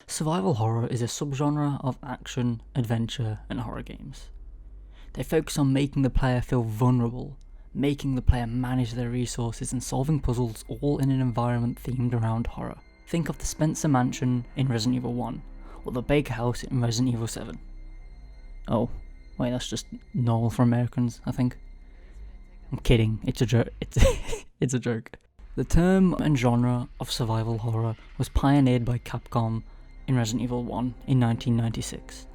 Survival horror is a subgenre of action, adventure, and horror games. They focus on making the player feel vulnerable, making the player manage their resources, and solving puzzles all in an environment themed around horror. Think of the Spencer Mansion in Resident Evil 1, or the Baker House in Resident Evil 7. Oh, wait, that's just normal for Americans, I think. I'm kidding, it's a joke. It's a joke. The term and genre of survival horror was pioneered by Capcom in Resident Evil 1 in 1996.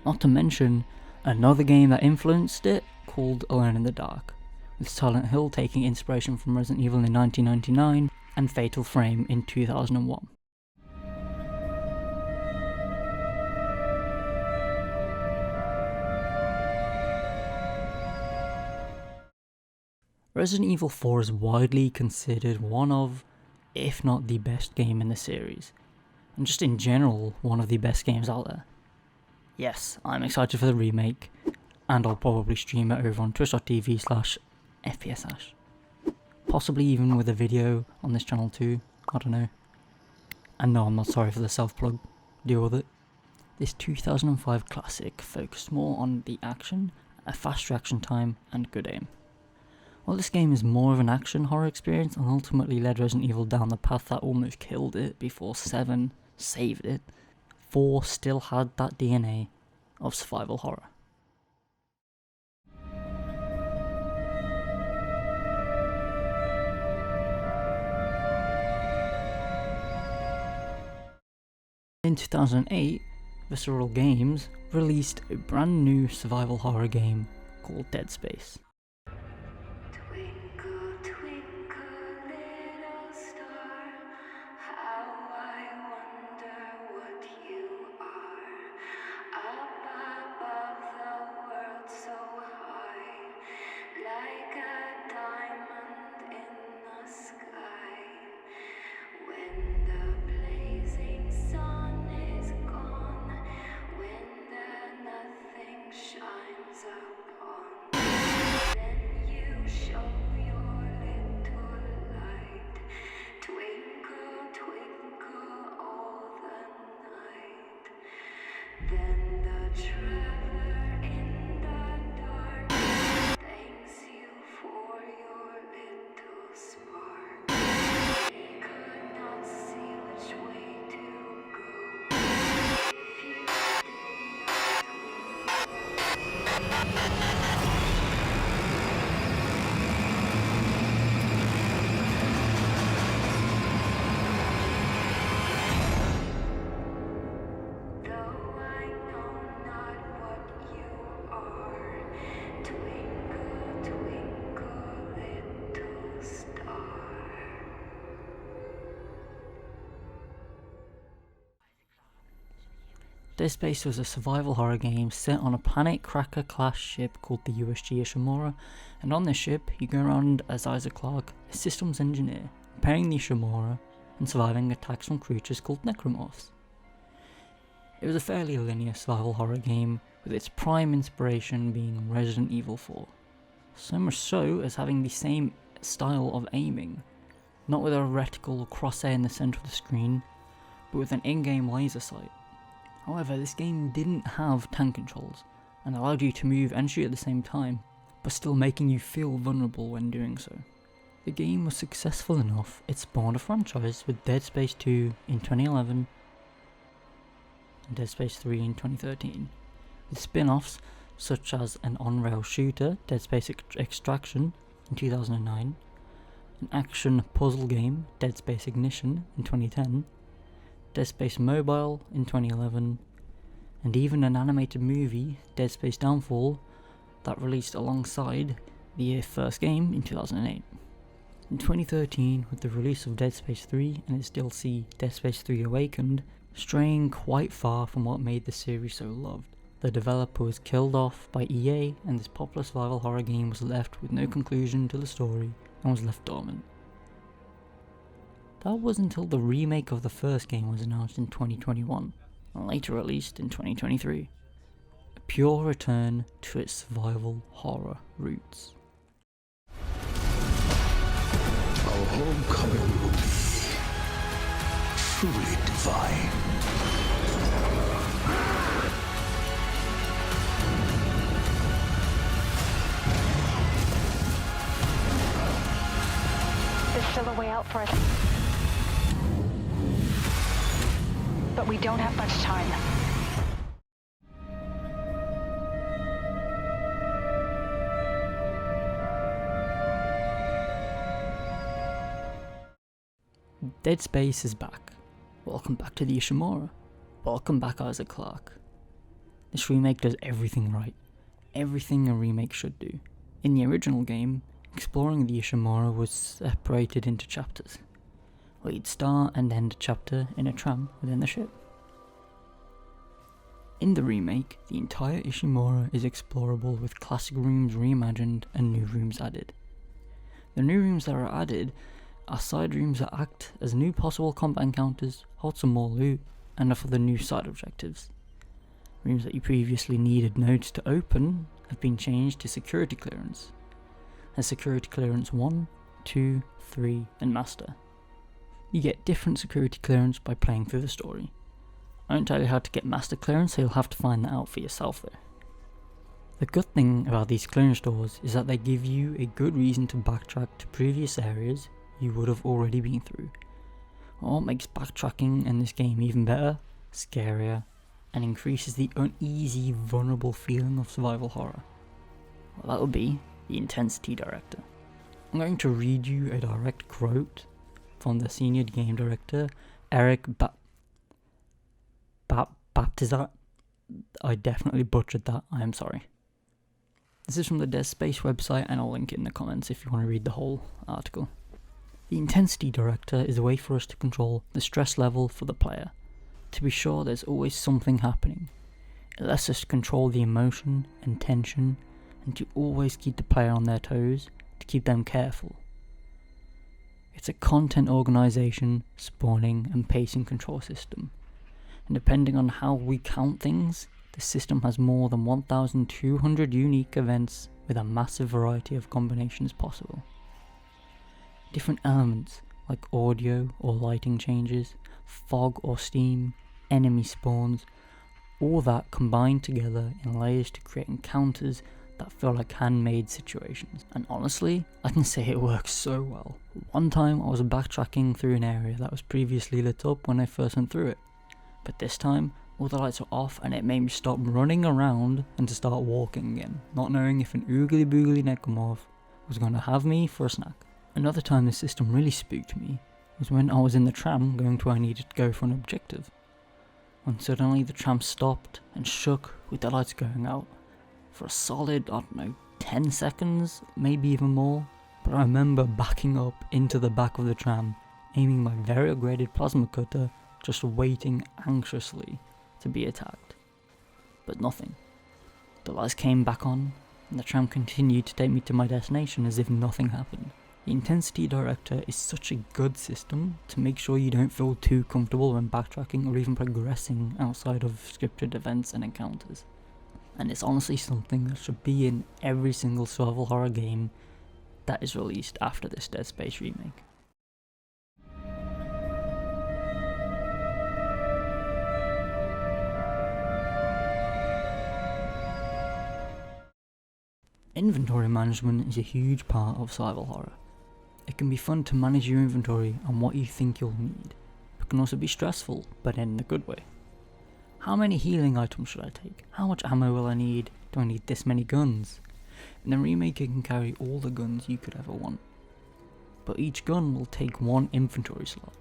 Not to mention another game that influenced it called Alone in the Dark, with Silent Hill taking inspiration from Resident Evil in 1999 and Fatal Frame in 2001. Resident Evil 4 is widely considered one of, if not the best game in the series, and just in general, one of the best games out there. Yes, I'm excited for the remake, and I'll probably stream it over on twitch.tv/FPSAsh. Possibly even with a video on this channel too, I don't know. And no, I'm not sorry for the self-plug, deal with it. This 2005 classic focused more on the action, a fast reaction time, and good aim. While this game is more of an action horror experience and ultimately led Resident Evil down the path that almost killed it before 7 saved it, 4 still had that DNA of survival horror. In 2008, Visceral Games released a brand new survival horror game called Dead Space. Dead Space was a survival horror game set on a Planet Cracker class ship called the USG Ishimura, and on this ship you go around as Isaac Clarke, a systems engineer, repairing the Ishimura and surviving attacks from creatures called necromorphs. It was a fairly linear survival horror game, with its prime inspiration being Resident Evil 4. So much so as having the same style of aiming, not with a reticle crosshair in the centre of the screen, but with an in-game laser sight. However, this game didn't have tank controls, and allowed you to move and shoot at the same time, but still making you feel vulnerable when doing so. The game was successful enough, it spawned a franchise with Dead Space 2 in 2011 and Dead Space 3 in 2013, with spin-offs such as an on-rail shooter, Dead Space Extraction in 2009, an action puzzle game, Dead Space Ignition in 2010, Dead Space Mobile in 2011, and even an animated movie, Dead Space Downfall, that released alongside the first game in 2008. In 2013, with the release of Dead Space 3 and its DLC Dead Space 3 Awakened, straying quite far from what made the series so loved, the developer was killed off by EA and this popular survival horror game was left with no conclusion to the story and was left dormant. That was until the remake of the first game was announced in 2021, and later released in 2023. A pure return to its survival horror roots. Our homecoming truly divine. There's still a way out for us. But we don't have much time. Dead Space is back. Welcome back to the Ishimura. Welcome back, Isaac Clarke. This remake does everything right. Everything a remake should do. In the original game, exploring the Ishimura was separated into chapters, where you'd start and end a chapter in a tram within the ship. In the remake, the entire Ishimura is explorable with classic rooms reimagined and new rooms added. The new rooms that are added are side rooms that act as new possible combat encounters, hold some more loot, and offer the new side objectives. Rooms that you previously needed nodes to open have been changed to security clearance. As security clearance 1, 2, 3, and master. You get different security clearance by playing through the story. I won't tell you how to get master clearance, so you'll have to find that out for yourself though. The good thing about these clearance doors is that they give you a good reason to backtrack to previous areas you would have already been through. What makes backtracking in this game even better, scarier, and increases the uneasy, vulnerable feeling of survival horror? Well, that would be the intensity director. I'm going to read you a direct quote from the senior game director, Eric Baptizat. I definitely butchered that, I am sorry. This is from the Dead Space website, and I'll link it in the comments if you want to read the whole article. The intensity director is a way for us to control the stress level for the player. To be sure, there's always something happening. It lets us control the emotion and tension, and to always keep the player on their toes, to keep them careful. It's a content organization, spawning, and pacing control system. And depending on how we count things, the system has more than 1,200 unique events with a massive variety of combinations possible. Different elements like audio or lighting changes, fog or steam, enemy spawns, all that combined together in layers to create encounters that feel like handmade situations. And honestly, I can say it works so well. One time I was backtracking through an area that was previously lit up when I first went through it, but this time all the lights were off and it made me stop running around and to start walking again, not knowing if an oogly boogly necromorph was going to have me for a snack. Another time the system really spooked me was when I was in the tram going to where I needed to go for an objective, when suddenly the tram stopped and shook with the lights going out for a solid, 10 seconds, maybe even more. But I remember backing up into the back of the tram, aiming my very upgraded plasma cutter, just waiting anxiously to be attacked. But nothing. The lights came back on, and the tram continued to take me to my destination as if nothing happened. The intensity director is such a good system to make sure you don't feel too comfortable when backtracking or even progressing outside of scripted events and encounters. And it's honestly something that should be in every single survival horror game that is released after this Dead Space remake. Inventory management is a huge part of survival horror. It can be fun to manage your inventory and what you think you'll need. It can also be stressful, but in a good way. How many healing items should I take? How much ammo will I need? Do I need this many guns? In the remake you can carry all the guns you could ever want, but each gun will take one inventory slot.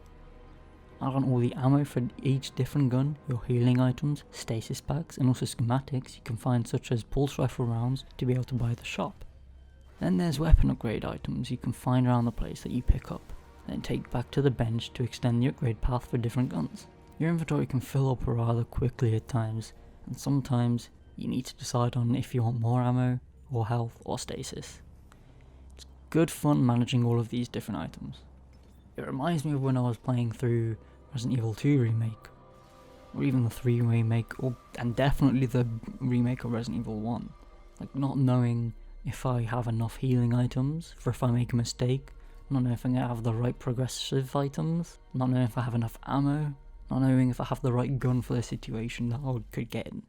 Add on all the ammo for each different gun, your healing items, stasis packs, and also schematics you can find, such as pulse rifle rounds to be able to buy at the shop. Then there's weapon upgrade items you can find around the place that you pick up, then take back to the bench to extend the upgrade path for different guns. Your inventory can fill up rather quickly at times, and sometimes you need to decide on if you want more ammo, or health, or stasis. It's good fun managing all of these different items. It reminds me of when I was playing through Resident Evil 2 Remake, or even the 3 Remake, and definitely the remake of Resident Evil 1. Like, not knowing if I have enough healing items for if I make a mistake, not knowing if I'm going to have the right progressive items, not knowing if I have enough ammo, not knowing if I have the right gun for the situation that I could get in.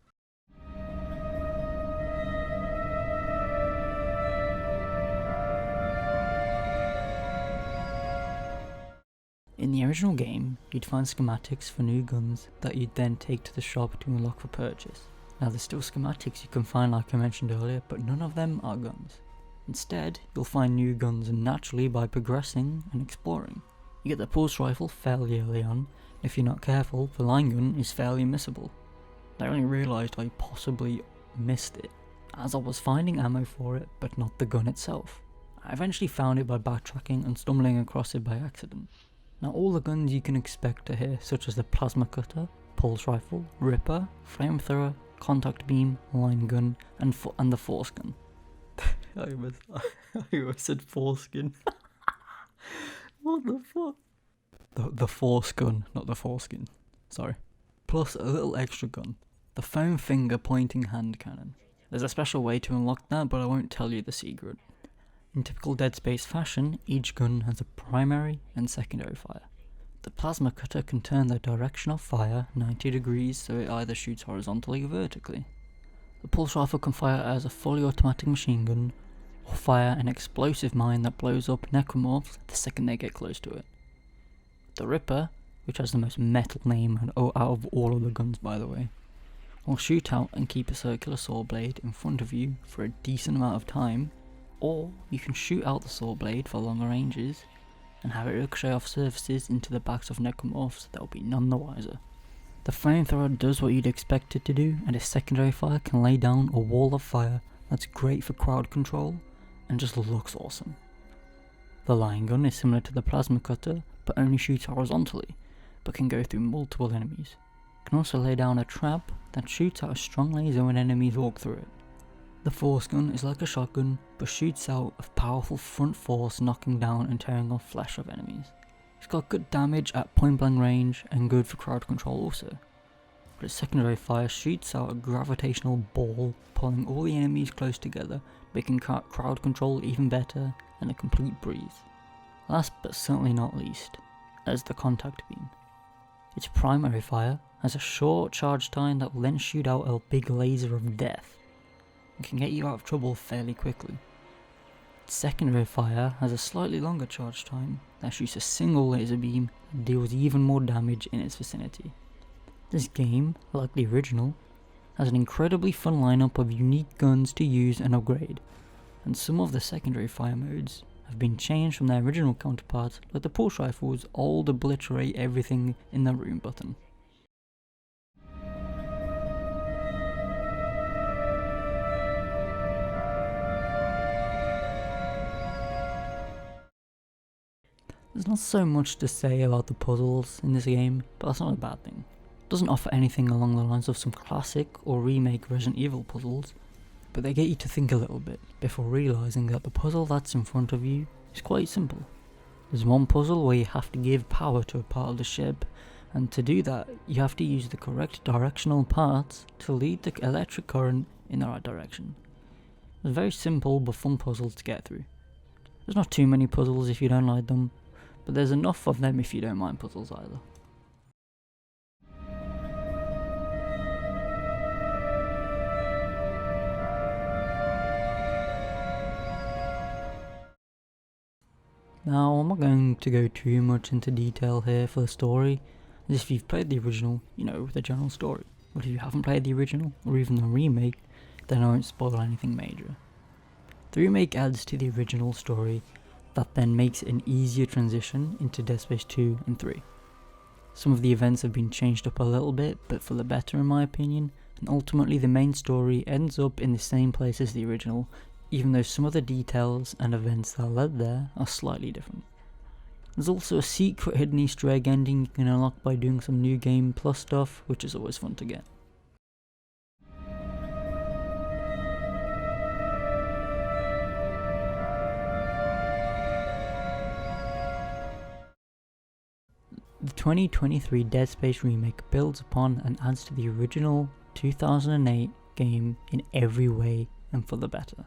In the original game, you'd find schematics for new guns that you'd then take to the shop to unlock for purchase. Now there's still schematics you can find like I mentioned earlier, but none of them are guns. Instead, you'll find new guns naturally by progressing and exploring. You get the pulse rifle fairly early on, and if you're not careful, the line gun is fairly missable. I only realised I possibly missed it, as I was finding ammo for it, but not the gun itself. I eventually found it by backtracking and stumbling across it by accident. Now all the guns you can expect are here, such as the plasma cutter, pulse rifle, ripper, flamethrower, contact beam, line gun, and the force gun. I almost said foreskin. What the fuck? The force gun, not the foreskin. Sorry. Plus a little extra gun, the foam finger pointing hand cannon. There's a special way to unlock that, but I won't tell you the secret. In typical Dead Space fashion, each gun has a primary and secondary fire. The plasma cutter can turn the direction of fire 90 degrees so it either shoots horizontally or vertically. The pulse rifle can fire as a fully automatic machine gun, or fire an explosive mine that blows up necromorphs the second they get close to it. The Ripper, which has the most metal name out of all of the guns by the way, will shoot out and keep a circular saw blade in front of you for a decent amount of time, or you can shoot out the saw blade for longer ranges and have it ricochet off surfaces into the backs of necromorphs that will be none the wiser. The flamethrower does what you'd expect it to do, and its secondary fire can lay down a wall of fire that's great for crowd control and just looks awesome. The line gun is similar to the plasma cutter but only shoots horizontally, but can go through multiple enemies. It can also lay down a trap that shoots out a strong laser when enemies walk through it. The force gun is like a shotgun, but shoots out a powerful front force, knocking down and tearing off flesh of enemies. It's got good damage at point blank range and good for crowd control also. But its secondary fire shoots out a gravitational ball, pulling all the enemies close together, making crowd control even better and a complete breeze. Last but certainly not least, as the contact beam. Its primary fire has a short charge time that will then shoot out a big laser of death and can get you out of trouble fairly quickly. Its secondary fire has a slightly longer charge time that shoots a single laser beam and deals even more damage in its vicinity. This game, like the original, has an incredibly fun lineup of unique guns to use and upgrade, and some of the secondary fire modes have been changed from their original counterparts, like the pulse rifle's old obliterate everything in the room button. There's not so much to say about the puzzles in this game, but that's not a bad thing. It doesn't offer anything along the lines of some classic or remake Resident Evil puzzles, but they get you to think a little bit before realising that the puzzle that's in front of you is quite simple. There's one puzzle where you have to give power to a part of the ship, and to do that you have to use the correct directional parts to lead the electric current in the right direction. It's a very simple but fun puzzle to get through. There's not too many puzzles if you don't like them, but there's enough of them if you don't mind puzzles either. Now, I'm not going to go too much into detail here for the story, as if you've played the original, you know the general story. But if you haven't played the original, or even the remake, then I won't spoil anything major. The remake adds to the original story that then makes it an easier transition into Dead Space 2 and 3. Some of the events have been changed up a little bit, but for the better in my opinion, and ultimately the main story ends up in the same place as the original, even though some of the details and events that led there are slightly different. There's also a secret hidden Easter egg ending you can unlock by doing some New Game Plus stuff, which is always fun to get. The 2023 Dead Space remake builds upon and adds to the original 2008 game in every way and for the better.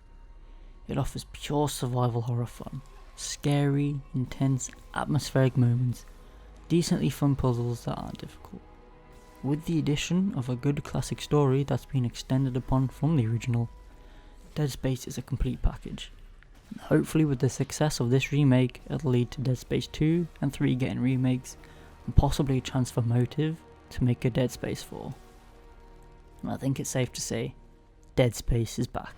It offers pure survival horror fun, scary, intense, atmospheric moments, decently fun puzzles that aren't difficult. With the addition of a good classic story that's been extended upon from the original, Dead Space is a complete package. Hopefully with the success of this remake, it'll lead to Dead Space 2 and 3 getting remakes, and possibly a chance for Motive to make a Dead Space 4. And I think it's safe to say, Dead Space is back.